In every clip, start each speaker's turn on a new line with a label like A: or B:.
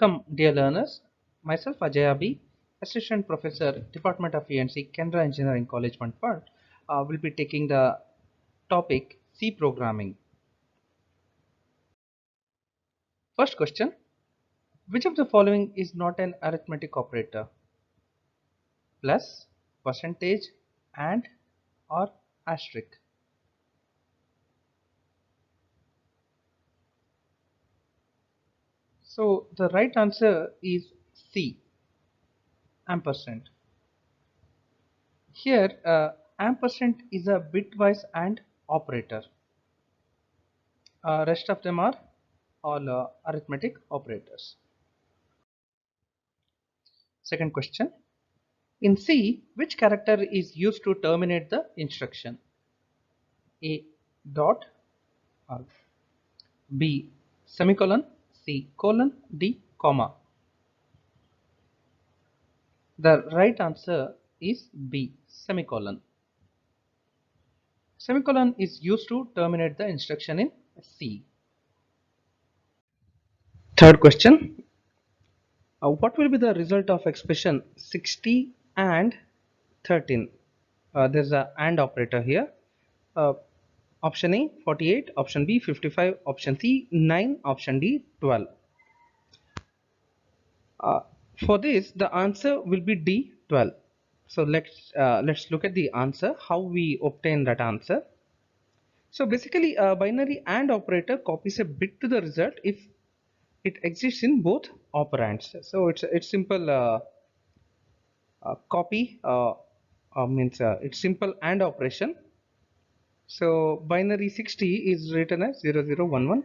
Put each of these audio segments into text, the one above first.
A: Welcome, dear learners. Myself, Ajay Abi, Assistant Professor, Department of E&C, Kendra Engineering College, Manipur, will be taking the topic C programming. First question: which of the following is not an arithmetic operator? Plus, percentage, and, or asterisk? So the right answer is C, ampersand. Here, ampersand is a bitwise AND operator. Rest of them are all arithmetic operators. Second question. In C, which character is used to terminate the instruction? A. Dot, or B. Semicolon, C. Colon, D. Comma. The right answer is B. Semicolon. Semicolon is used to terminate the instruction in C. Third question. What will be the result of expression 60 and 13? There's a AND operator here. Option A 48, option B 55, option C 9, option D 12. For this, the answer will be D 12. So let's look at the answer, how we obtain that answer. So basically, a binary AND operator copies a bit to the result if it exists in both operands. So it's simple copy means it's simple AND operation. So binary 60 is written as 0011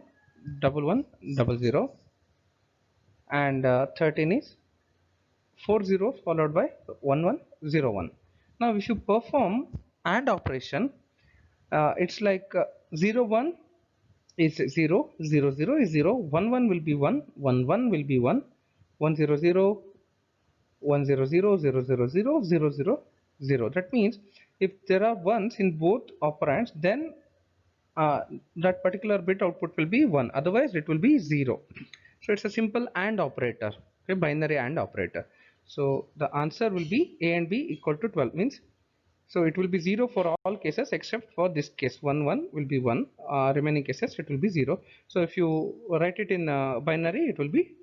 A: 1100, and 13 is 40 followed by 1101. Now if you perform AND operation, it's like 01 is 0, 00 is 0, 11 will be 1, 11 will be 1, 100, 100, 000, 000. That means if there are ones in both operands, then that particular bit output will be 1, otherwise it will be 0. So it's a simple AND operator, a binary AND operator. So the answer will be A and B equal to 12, means so it will be 0 for all cases except for this case. 1 1 will be 1, remaining cases it will be 0. So if you write it in binary, it will be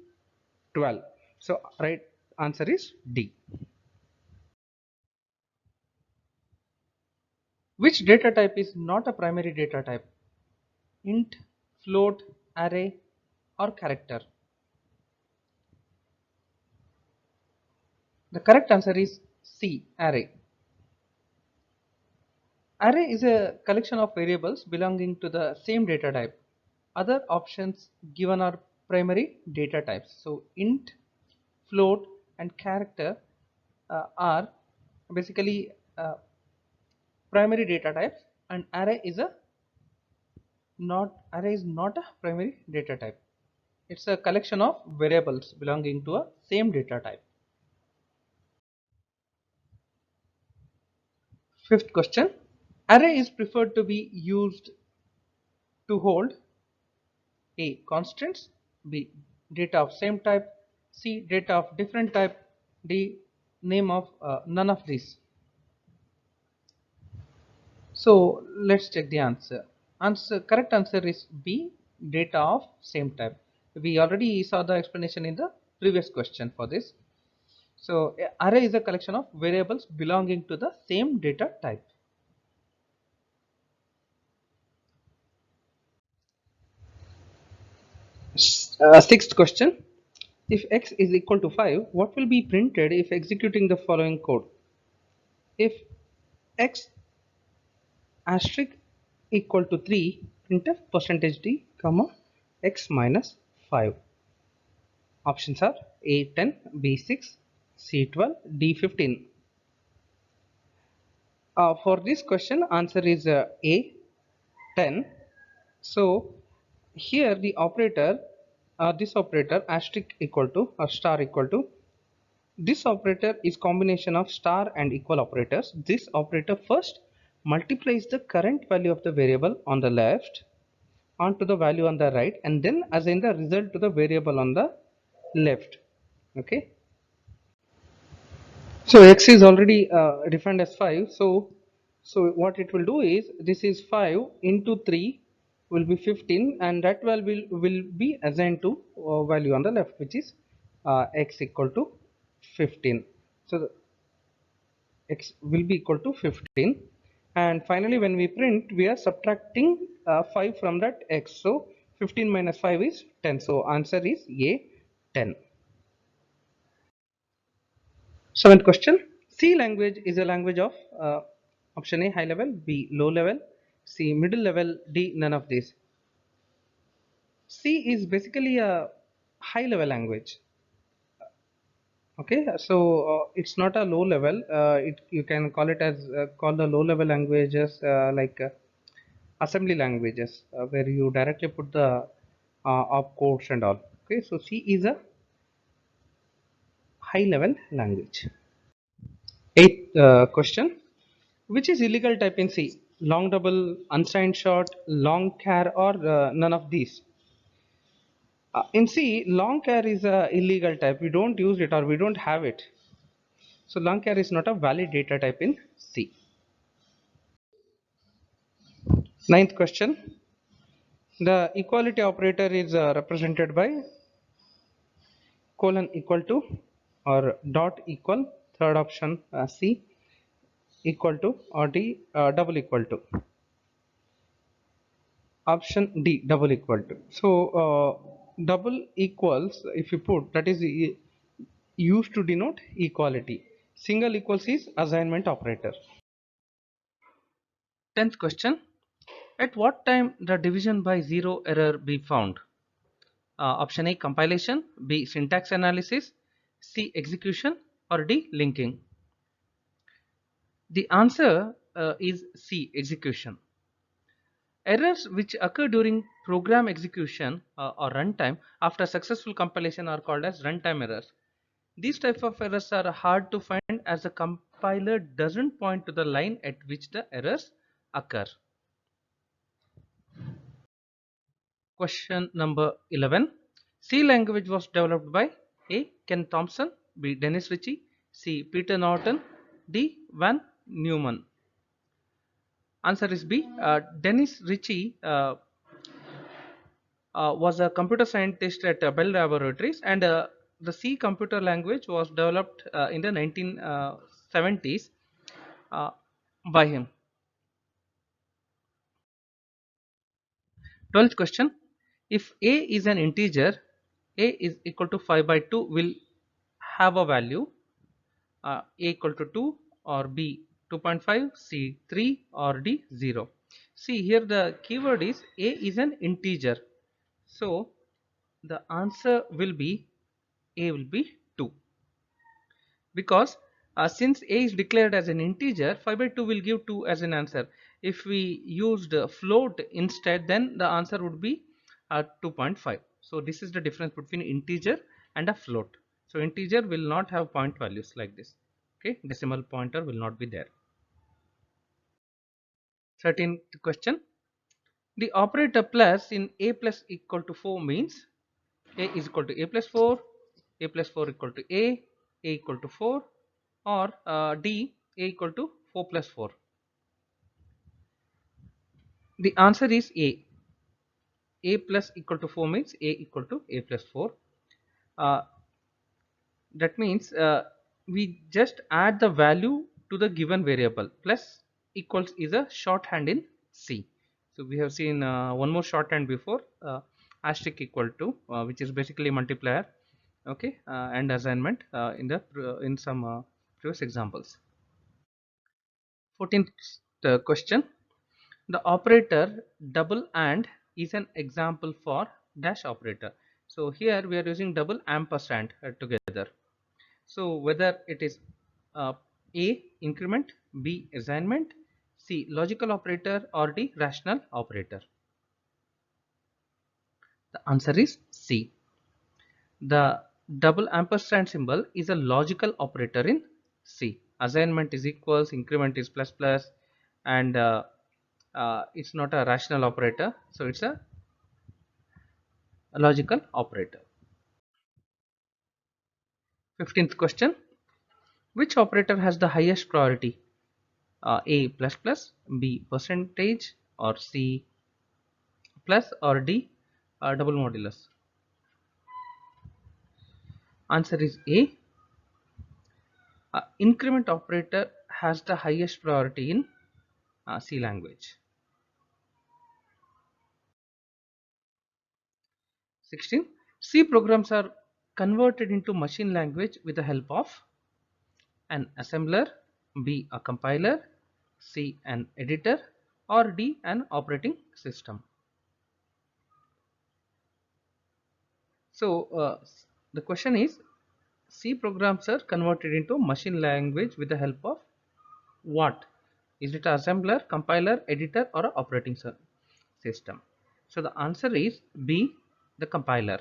A: 12. So right answer is D. Which data type is not a primary data type? Int, float, array, or character? The correct answer is C, array. Array is a collection of variables belonging to the same data type. Other options given are primary data types. So int, float, and character are basically primary data types, and array is not a primary data type. It's a collection of variables belonging to a same data type. Fifth question. Array is preferred to be used to hold A. Constants, B. Data of same type, C. Data of different type, D. Name of none of these. So let's check the answer. Correct answer is B. Data of same type. We already saw the explanation in the previous question for this. So array is a collection of variables belonging to the same data type. Sixth question. If x is equal to 5, what will be printed if executing the following code? If x asterisk equal to 3, printf percentage %d, comma, x minus 5. Options are A10, B6, C12, D15. For this question, answer is A10. So here the operator, this operator asterisk equal to or star equal to, this operator is combination of star and equal operators. This operator first multiplies the current value of the variable on the left onto the value on the right, and then assign the result to the variable on the left. Okay, so x is already defined as 5. So what it will do is, this is 5 into 3 will be 15, and that value will be assigned to value on the left, which is x equal to 15. So the x will be equal to 15, and finally when we print, we are subtracting 5 from that x. So 15 minus 5 is 10. So answer is a, 10. Seventh question. C language is a language of option A high level, B low level, C middle level, D none of these. C is basically a high level language. Okay, so it's not a low level. You can call it as call the low level languages like assembly languages, where you directly put the opcodes and all. Okay, so C is a high level language. Eighth question. Which is illegal type in C? Long double, unsigned short, long char, or none of these? In C, long char is a illegal type. We don't use it, or we don't have it. So long char is not a valid data type in C. Ninth question. The equality operator is represented by colon equal to or dot equal. Third option C, equal to, or D double equal to. Option D, double equal to. So double equals, if you put, that is used to denote equality. Single equals is assignment operator. 10th question. At what time the division by zero error be found? Option A, compilation, B, syntax analysis, C, execution, or D, linking. The answer is C, execution. Errors which occur during program execution or runtime after successful compilation are called as runtime errors. These types of errors are hard to find as the compiler doesn't point to the line at which the errors occur. Question number 11. C language was developed by A, Ken Thompson, B, Dennis Ritchie, C, Peter Norton, D, Van Neumann. Answer is B. Dennis Ritchie was a computer scientist at Bell Laboratories, and the C computer language was developed in the 1970s by him. 12th question. If A is an integer, A is equal to 5 by 2 will have a value A equal to 2, or B 2.5, C 3, or D 0. See here, the keyword is A is an integer. So the answer will be A will be 2, because since A is declared as an integer, 5 by 2 will give 2 as an answer. If we used float instead, then the answer would be 2.5. So this is the difference between integer and a float. So integer will not have point values like this. Okay, decimal pointer will not be there. 13th question. The operator plus in A plus equal to 4 means A is equal to A plus 4, A plus 4 equal to A equal to 4, or D, A equal to 4 plus 4. The answer is A. A plus equal to 4 means A equal to A plus 4. Uh, that means we just add the value to the given variable. Plus equals is a shorthand in C. So we have seen one more shorthand before, asterisk equal to, which is basically multiplier, okay, and assignment in some previous examples. 14th question. The operator double AND is an example for dash operator. So here we are using double ampersand together. So whether it is uh, A, increment, B, assignment, C, logical operator, or D, rational operator. The answer is C. The double ampersand symbol is a logical operator in C. Assignment is equals, increment is plus plus, and it's not a rational operator, so it's a logical operator. 15th question. Which operator has the highest priority? A plus plus, B percentage, or C plus, or D double modulus? Answer is A. Increment operator has the highest priority in C language. 16. C programs are converted into machine language with the help of an assembler, B a compiler, C an editor, or D an operating system. So the question is, C programs are converted into machine language with the help of what? Is it assembler, compiler, editor, or a operating system? So the answer is B, the compiler.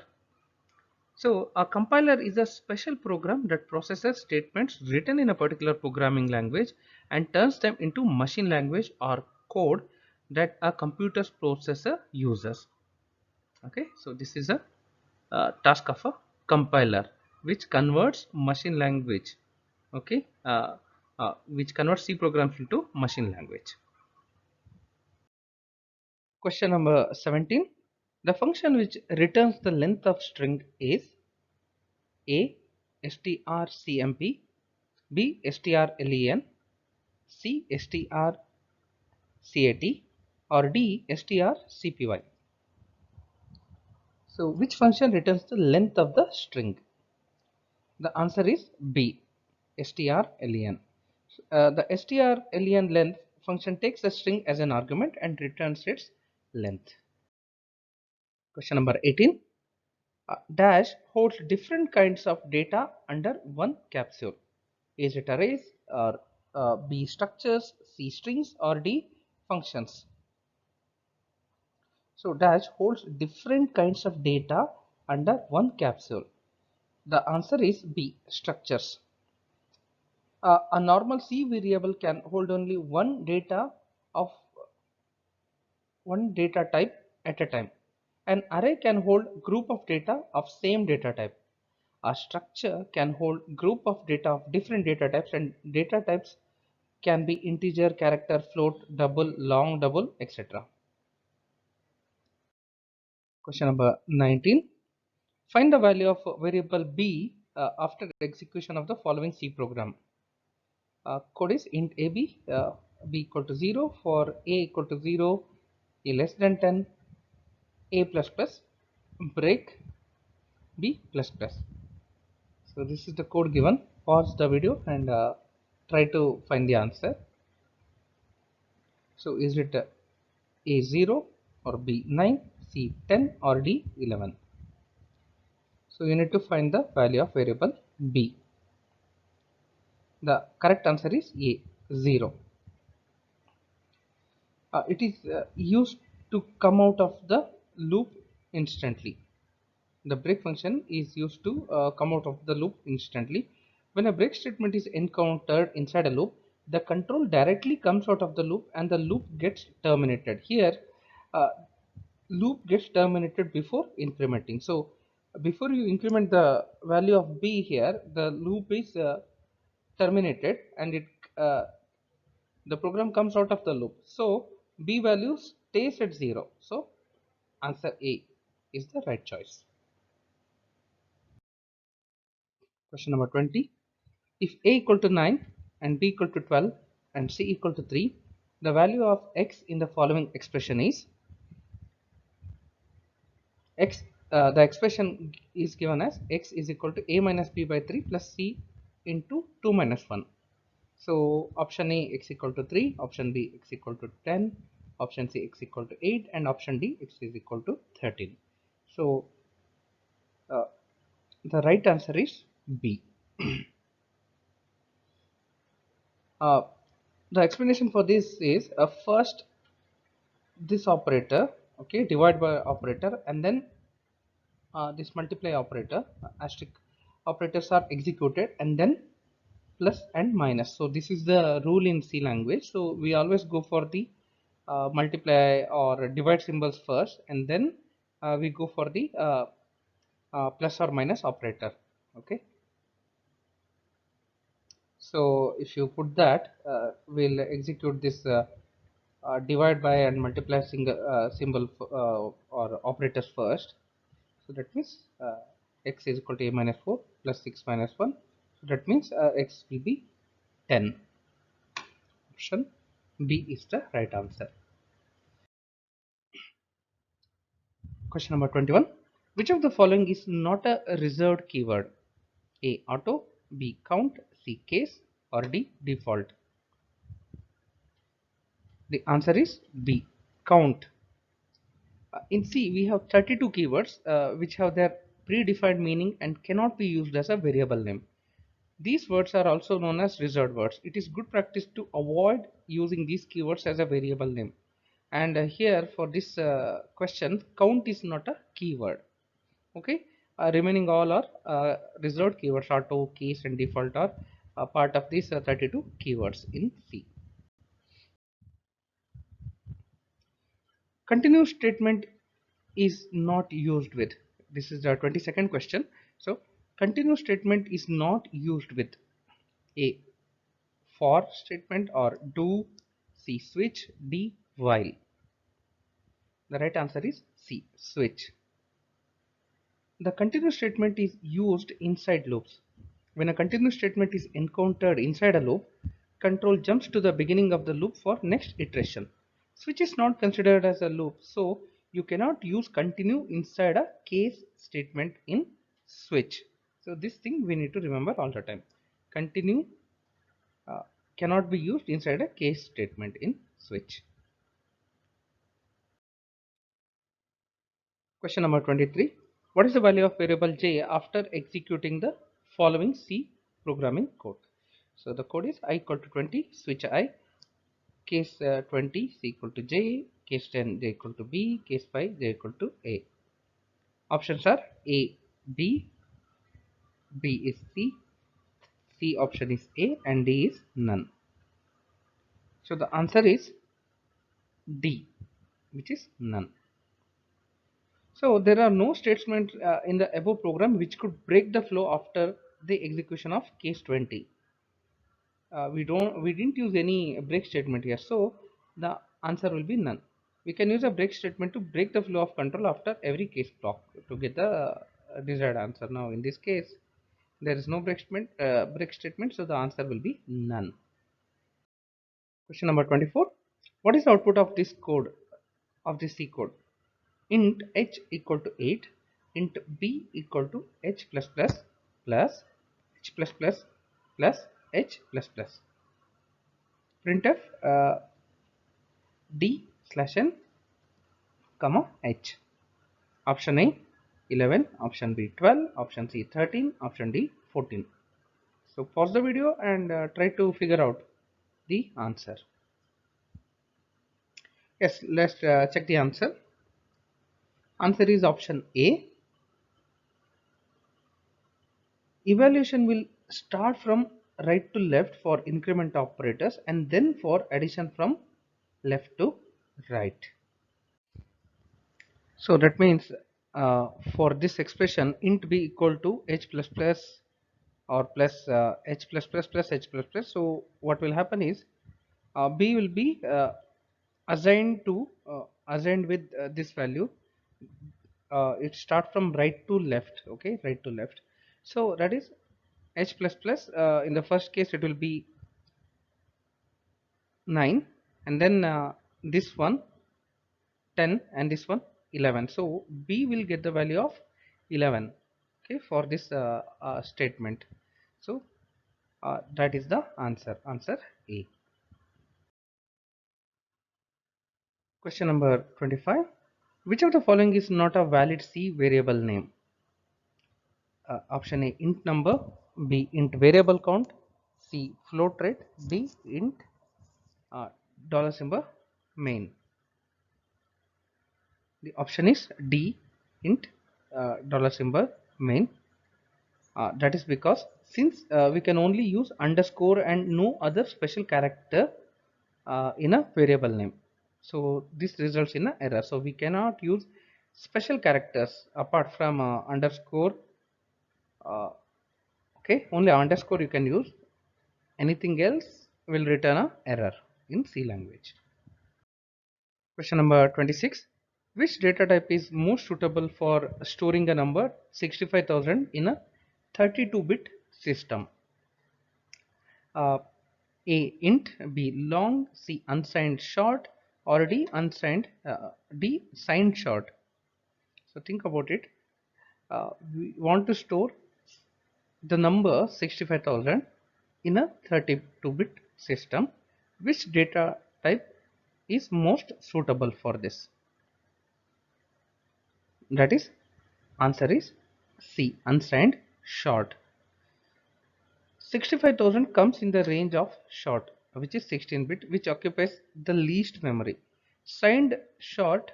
A: So a compiler is a special program that processes statements written in a particular programming language and turns them into machine language or code that a computer processor uses. Okay, so this is a task of a compiler which converts machine language, okay, which converts C programs into machine language. Question number 17. The function which returns the length of string is A strcmp, B strlen, C strcat, or D strcpy. So which function returns the length of the string? The answer is B, strlen. The strlen length function takes the string as an argument and returns its length. Question number 18. Dash holds different kinds of data under one capsule. Is it arrays, or B structures, C strings, or D functions? So dash holds different kinds of data under one capsule. The answer is B, structures. A normal C variable can hold only one data type at a time. An array can hold group of data of same data type. A structure can hold group of data of different data types, and data types can be integer, character, float, double, long double, etc. Question number 19. Find the value of variable b after execution of the following C program. Code is int ab, b equal to 0 for a equal to 0, a less than 10, a plus plus, break b plus plus. So this is the code given. Pause the video and try to find the answer. So is it a 0 or b 9, c 10, or d 11? So you need to find the value of variable b. The correct answer is A, 0. It is used to come out of the loop instantly. The break function is used to come out of the loop instantly. When a break statement is encountered inside a loop, the control directly comes out of the loop and the loop gets terminated. Here, uh, loop gets terminated before incrementing. So before you increment the value of b here, the loop is terminated and the program comes out of the loop. So b value stays at 0. So answer A is the right choice. Question number 20. If a equal to 9 and b equal to 12 and c equal to 3, the value of x in the following expression is x. The expression is given as x is equal to a minus b by 3 plus c into 2 minus 1. So option A x equal to 3, option B x equal to 10, option C x equal to 8, and option D x is equal to 13. So uh, the right answer is B. uh, the explanation for this is first this operator, okay, divide by operator, and then this multiply operator, asterisk operators are executed, and then plus and minus. So this is the rule in C language. So we always go for the multiply or divide symbols first, and then we go for the plus or minus operator. Okay. So if you put that, we'll execute this divide by and multiply single symbol or operators first. So that means x is equal to a minus 4 plus 6 minus 1. So that means x will be 10. Option B is the right answer. Question number 21. Which of the following is not a reserved keyword? A. Auto, B. Count, C. Case, or D. Default? The answer is B. Count. In C, we have 32 keywords which have their predefined meaning and cannot be used as a variable name. These words are also known as reserved words. It is good practice to avoid using these keywords as a variable name. And here for this question, count is not a keyword. Okay, remaining all are reserved keywords. Auto, case, and default are part of these 32 keywords in C. Continuous statement is not used with. This is the 22nd question. So continuous statement is not used with A. For statement, or do, C. Switch, D. While. The right answer is C. Switch. The continuous statement is used inside loops. When a continuous statement is encountered inside a loop, control jumps to the beginning of the loop for next iteration. Switch is not considered as a loop, so you cannot use continue inside a case statement in switch. So this thing we need to remember all the time. Continue uh, cannot be used inside a case statement in switch. Question number 23. What is the value of variable j after executing the following C programming code? So the code is I equal to 20, switch I, case 20 C equal to j, case 10 j equal to b, case 5 j equal to a. Options are A, B, B is C option is A, and D is none. So the answer is D, which is none. So there are no statements in the above program which could break the flow after the execution of case 20. We didn't use any break statement here, so the answer will be none. We can use a break statement to break the flow of control after every case block to get the desired answer. Now in this case there is no break statement, so the answer will be none. Question number 24. What is the output of this code, of this C code? Int h equal to 8, int b equal to h plus plus plus h plus plus plus h plus plus. Printf d slash n comma h. Option A 11, option B 12, option C 13, option D 14. So pause the video and try to figure out the answer. Yes, let's check the answer. Answer is option A. Evaluation will start from right to left for increment operators and then for addition from left to right. So that means for this expression int b equal to h plus plus or plus h plus plus plus h plus plus. So what will happen is b will be assigned with this value. It start from right to left. Okay, right to left. So that is h plus plus. In the first case it will be 9, and then this one 10, and this one 11. So b will get the value of 11, okay, for this statement. So that is the answer A. Question number 25. Which of the following is not a valid C variable name? Option A int number, B int variable count, C float rate, D int dollar symbol main. The option is D int dollar symbol main. That is because since we can only use underscore and no other special character in a variable name, so this results in an error. So we cannot use special characters apart from underscore. Okay, only underscore you can use, Anything else will return a error in C language. Question number 26. Which data type is most suitable for storing a number 65,000 in a 32-bit system? Uh, A. Int. B. Long. C. Unsigned short. Or D. Signed short. So think about it. We want to store the number 65,000 in a 32-bit system. Which data type is most suitable for this? That is, answer is C. Unsigned short. 65,000 comes in the range of short, which is 16-bit, which occupies the least memory. Signed short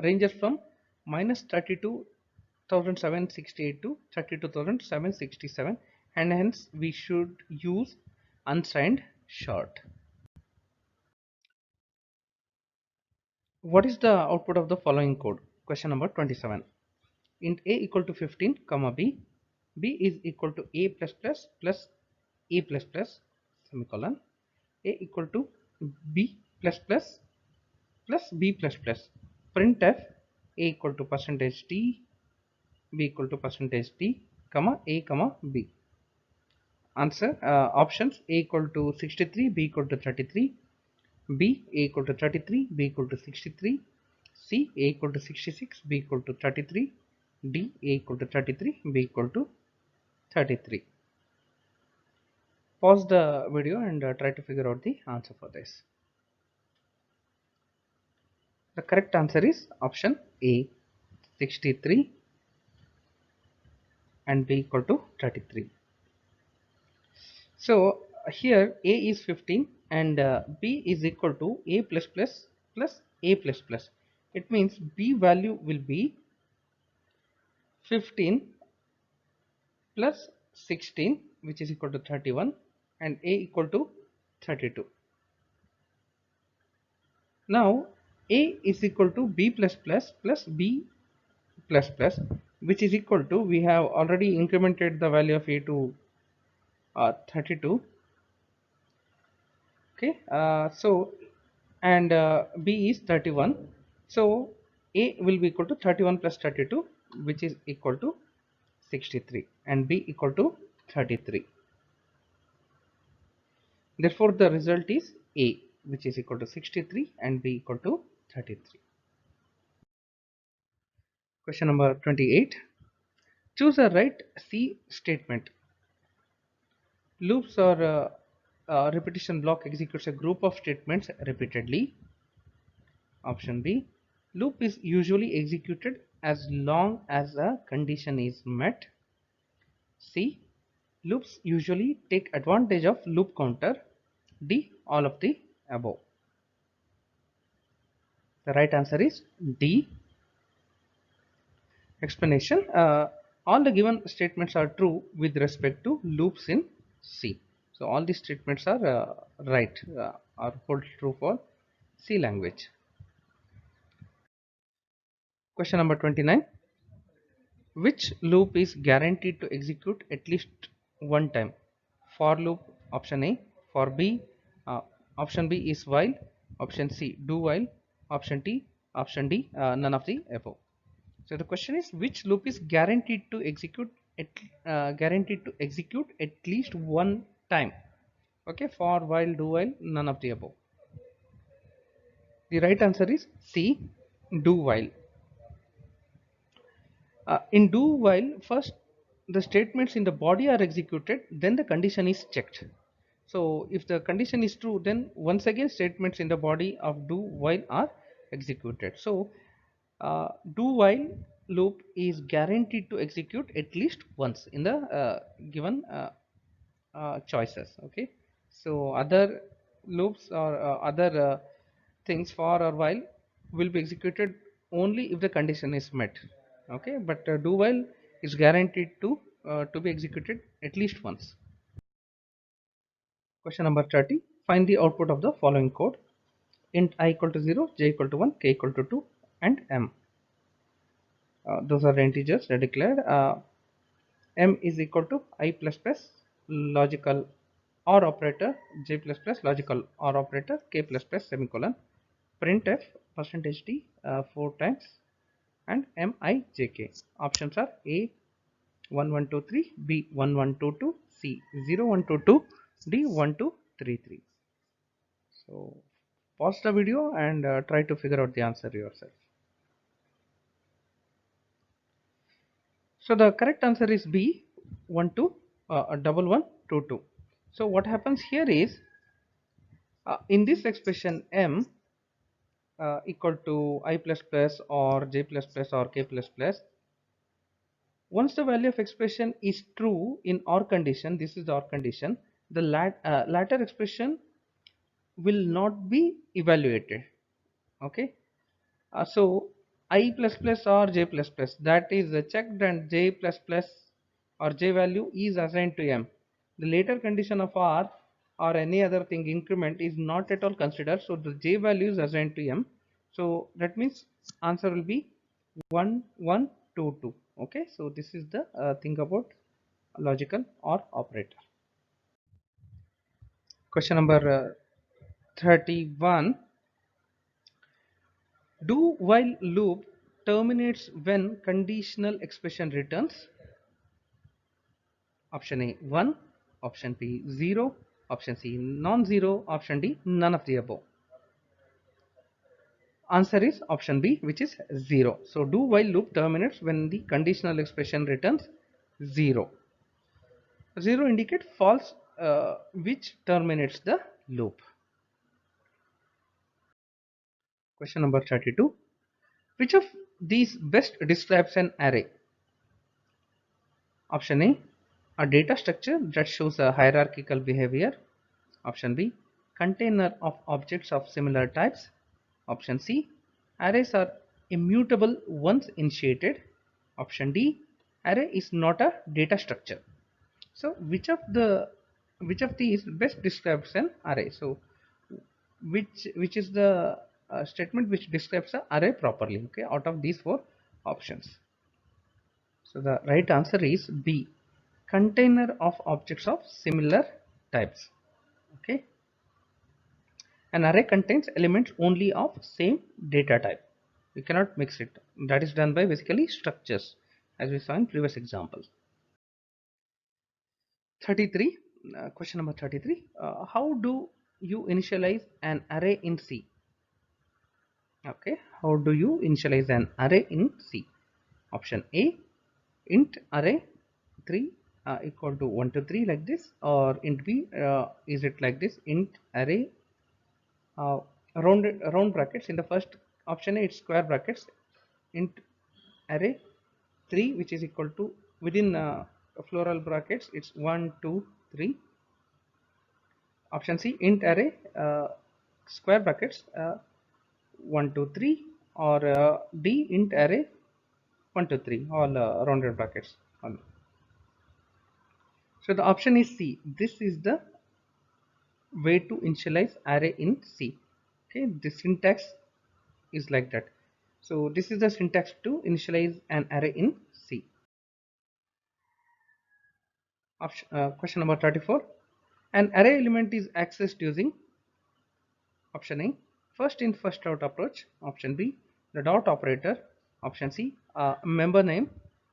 A: ranges from minus 32,768 to 32,767, and hence we should use unsigned short. What is the output of the following code? Question number 27. Int a equal to 15 comma b, b is equal to a plus plus plus a plus plus semicolon, a equal to b plus plus plus b plus plus. Printf a equal to percentage d, b equal to percentage d, comma a comma b. Answer options: a equal to 63, b equal to 33, b a equal to 33, b equal to 63, c a equal to 66, b equal to 33, d a equal to 33, b equal to 33. Pause the video and try to figure out the answer for this. The correct answer is option A, 63, and b equal to 33. So here a is 15 and b is equal to a plus plus plus a plus plus. It means b value will be 15 plus 16, which is equal to 31, and a equal to 32. Now a is equal to b plus plus plus b plus plus, which is equal to, we have already incremented the value of a to 32. Okay, so and b is 31, so a will be equal to 31 plus 32, which is equal to 63, and b equal to 33. Therefore the result is a, which is equal to 63, and b equal to 33. Question number 28. Choose a right C statement. Loops or repetition block executes a group of statements repeatedly. Option B. Loop is usually executed as long as a condition is met. C. Loops usually take advantage of loop counter. D. All of the above. The right answer is D. Explanation. All the given statements are true with respect to loops in C. So all these statements are right, or hold true for C language. Question number 29. Which loop is guaranteed to execute at least one time? For loop, option A. For B, option B is while. Option C, do while. Option D, none of the above. So the question is, which loop is guaranteed to execute at least one time? Okay, for, while, do while, none of the above. The right answer is C, do while. In do while, first the statements in the body are executed, then the condition is checked. So if the condition is true, then once again statements in the body of do while are executed. So do while loop is guaranteed to execute at least once in the given choices. Okay, so other loops or other things for or while will be executed only if the condition is met. Okay, but do while is guaranteed to be executed at least once. Question number 30. Find the output of the following code: int I equal to 0, j equal to 1, k equal to 2, and m. Those are the integers they declared. M is equal to I plus plus logical or operator, j plus plus logical or operator, k plus plus semicolon, printf percentage d 4 times, and mijk. Options are A 1123, B 1122, C 0122, D 1233. So pause the video and try to figure out the answer yourself. So the correct answer is B 1122. So what happens here is in this expression m equal to I plus plus or j plus plus or k plus plus, once the value of expression is true in OR condition, this is the OR condition, the latter expression will not be evaluated. Okay, so I plus plus or j plus plus, that is checked, and j plus plus or j value is assigned to m. The later condition of r or any other thing increment is not at all considered, so the j value is assigned to m. So that means answer will be 1122. Okay, so this is the thing about logical or operator. Question number 31. Do while loop terminates when conditional expression returns. Option A 1, option B 0, option C non-zero, option D none of the above. Answer is option B, which is 0. So do while loop terminates when the conditional expression returns 0. 0 indicate false, which terminates the loop. Question number 32. Which of these best describes an array? Option A data structure that shows a hierarchical behavior. Option B, container of objects of similar types. Option C, arrays are immutable once initiated. Option D, array is not a data structure. So which of these best describes an array? So which is the statement which describes an array properly? Okay, out of these four options. So the right answer is B, container of objects of similar types. Okay, an array contains elements only of same data type. You cannot mix it. That is done by basically structures, as we saw in previous examples. 33. Question number 33. How do you initialize an array in C? Okay, how do you initialize an array in C? Option A, int array 3 equal to 1 to 3 like this, or int B, is it like this, int array round brackets. In the first option A, it's square brackets, int array 3, which is equal to, within floral brackets, it's 1 2 3. Option C, int array square brackets 1 2 3, or D, int array 1 2 3, all rounded brackets only. So the option is C. This is the way to initialize array in C. Okay, the syntax is like that. So this is the syntax to initialize an array in C. Question number 34. An array element is accessed using option A, first in first out approach. Option B, the dot operator. Option C, member name.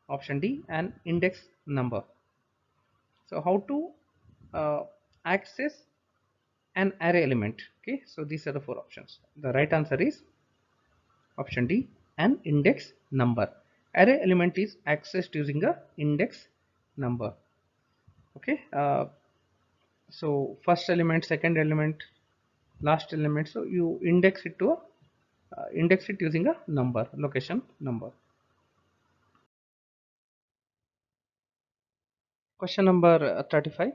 A: Option D, an index number. So how to access an array element? Okay, so these are the four options. The right answer is option D, an index number. Array element is accessed using a index number. Okay, so first element, second element, last element, so you index it to a index it using a number, location number. Question number 35.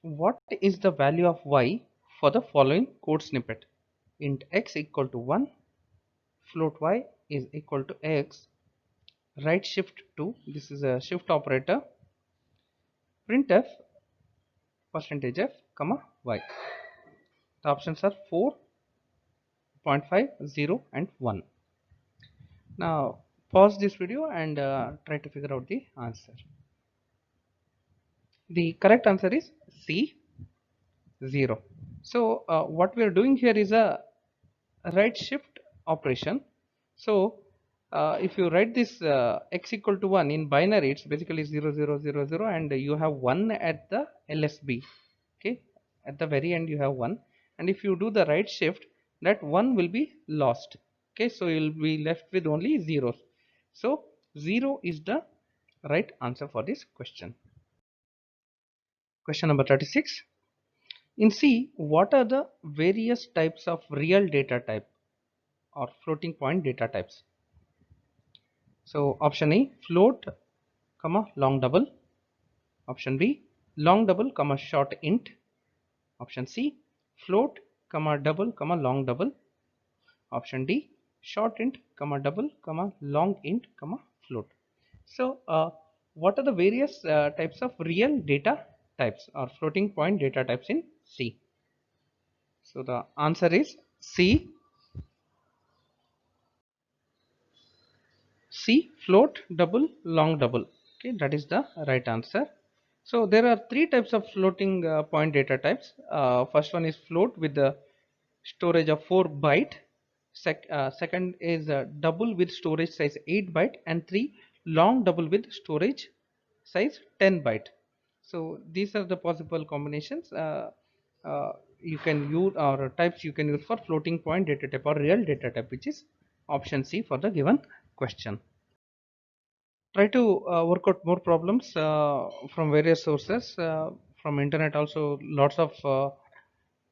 A: What is the value of y for the following code snippet? Int x equal to 1, float y is equal to x, right shift 2, this is a shift operator, printf percentage f comma y. The options are 4, 0.5, 0 and 1. Now pause this video and try to figure out the answer. The correct answer is C, 0. So what we are doing here is a right shift operation. So if you write this x equal to 1 in binary, it's basically 0 0 0 0, and you have 1 at the LSB. Okay, at the very end you have 1, and if you do the right shift, that 1 will be lost. Okay, so you'll be left with only zeros. So 0 is the right answer for this question. Question number 36. In C, what are the various types of real data type or floating point data types? So option A, float, comma, long double. Option B, long double, comma, short int. Option C, float, comma, double, comma, long double. Option D, short int, comma, double, comma, long int, comma, float. So what are the various types of real data types or floating point data types in C? So the answer is C, float, double, long double. Okay, that is the right answer. So there are three types of floating point data types. First one is float with the storage of 4 byte. Second is double with storage size 8 byte, and 3 long double with storage size 10 byte. So these are the possible combinations you can use, or types you can use for floating point data type or real data type, which is option C for the given question. Try to work out more problems from various sources from internet. Also lots of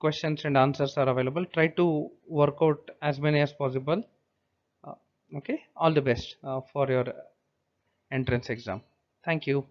A: questions and answers are available. Try to work out as many as possible. uh, okay, all the best for your entrance exam. Thank you.